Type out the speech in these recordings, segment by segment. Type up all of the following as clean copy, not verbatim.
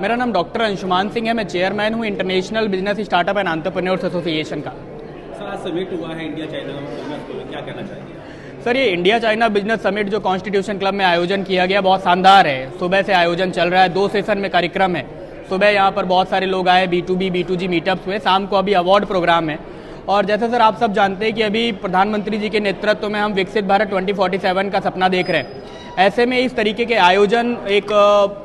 मेरा नाम डॉक्टर अंशुमान सिंह है। मैं चेयरमैन हूँ international business startup and entrepreneurs association का। सर, आज समिट हुआ है इंडिया चाइना बिजनेस फोरम, क्या कहना चाहिए? सर, ये इंडिया चाइना बिजनेस समिट जो कॉन्स्टिट्यूशन क्लब में आयोजन किया गया बहुत शानदार है। सुबह से आयोजन चल रहा है, 2 सेशन में कार्यक्रम है। सुबह यहाँ पर बहुत सारे लोग आए, B2B B2G मीटअप्स हुए, शाम को अभी अवार्ड प्रोग्राम है। और जैसे सर आप सब जानते हैं कि अभी प्रधानमंत्री जी के नेतृत्व में हम विकसित भारत 2047 का सपना देख रहे हैं। ऐसे में इस तरीके के आयोजन एक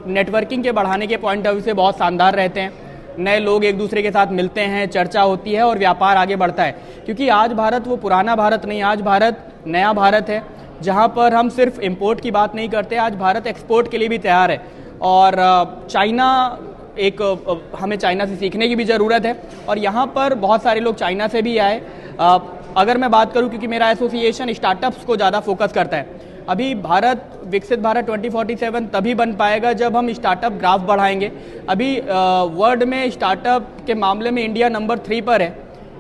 नेटवर्किंग के बढ़ाने के पॉइंट ऑफ व्यू से बहुत शानदार रहते हैं। नए लोग एक दूसरे के साथ मिलते हैं, चर्चा होती है और व्यापार आगे बढ़ता है। क्योंकि आज भारत वो पुराना भारत नहीं, आज भारत नया भारत है, जहाँ पर हम सिर्फ इम्पोर्ट की बात नहीं करते, आज भारत एक्सपोर्ट के लिए भी तैयार है। और चाइना हमें चाइना से सीखने की भी ज़रूरत है। और यहाँ पर बहुत सारे लोग चाइना से भी आए। अगर मैं बात करूँ, क्योंकि मेरा एसोसिएशन स्टार्टअप्स को ज़्यादा फोकस करता है, अभी विकसित भारत 2047 तभी बन पाएगा जब हम स्टार्टअप ग्राफ बढ़ाएंगे। अभी वर्ल्ड में स्टार्टअप के मामले में इंडिया नंबर 3 पर है।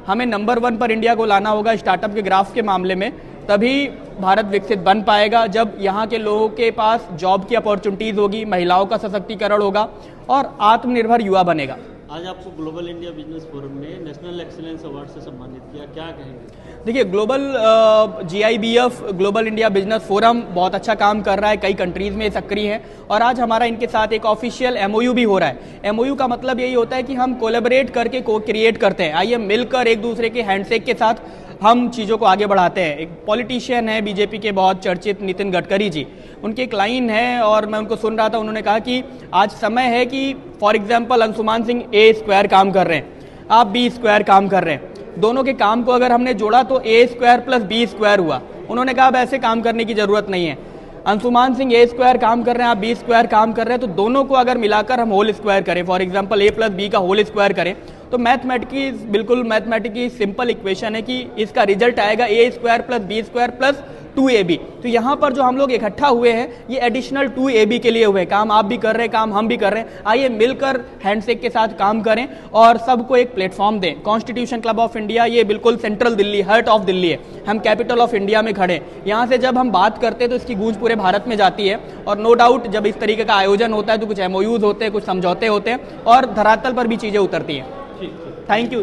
हमें नंबर 1 पर इंडिया को लाना होगा स्टार्टअप के ग्राफ के मामले में, तभी भारत विकसित बन पाएगा। जब यहाँ के लोगों के पास जॉब की अपॉर्चुनिटीज़ होगी, महिलाओं का सशक्तिकरण होगा और आत्मनिर्भर युवा बनेगा। आज आपको ग्लोबल इंडिया बिजनेस फोरम में नेशनल एक्सीलेंस अवार्ड से सम्मानित किया, क्या कहेंगे? देखिए, global GIBF global India business forum बहुत अच्छा काम कर रहा है, कई कंट्रीज़ में सक्रिय है। और आज हमारा इनके साथ एक ऑफिशियल MOU भी हो रहा है। MOU का मतलब यही होता है कि हम कोलैबोरेट करके क्रिएट करते हैं। आइए मिलकर एक दूसरे के हैंडशेक के साथ हम चीज़ों को आगे बढ़ाते हैं। एक पॉलिटिशियन है BJP के बहुत चर्चित नितिन गडकरी जी, उनकी एक लाइन है और मैं उनको सुन रहा था। उन्होंने कहा कि आज समय है कि for example Anshuman Singh A² काम कर रहे हैं, आप B² काम कर रहे हैं, दोनों के काम को अगर हमने जोड़ा तो A² + B² हुआ। उन्होंने कहा अब ऐसे काम करने की जरूरत नहीं है। अंशुमान सिंह A² काम कर रहे हैं, आप B² काम कर रहे हैं, तो दोनों को अगर मिलाकर हम होल स्क्वायर करें, फॉर एग्जाम्पल A + B का होल स्क्वायर करें, तो बिल्कुल मैथमेटिकली सिंपल इक्वेशन है कि इसका रिजल्ट आएगा A² + B² + 2AB। तो यहाँ पर जो हम लोग इकट्ठा हुए हैं, ये एडिशनल 2AB के लिए हुए हैं। काम आप भी कर रहे हैं, काम हम भी कर रहे हैं। आइए मिलकर हैंडशेक के साथ काम करें और सबको एक प्लेटफॉर्म दें। कॉन्स्टिट्यूशन क्लब ऑफ इंडिया ये बिल्कुल central Delhi, heart of Delhi है। हम कैपिटल ऑफ इंडिया में खड़े हैं। यहाँ से जब हम बात करते हैं तो इसकी गूंज पूरे भारत में जाती है। और नो डाउट जब इस तरीके का आयोजन होता है तो कुछ MOUs होते हैं, कुछ समझौते होते हैं और धरातल पर भी चीज़ें उतरती हैं। Thank you.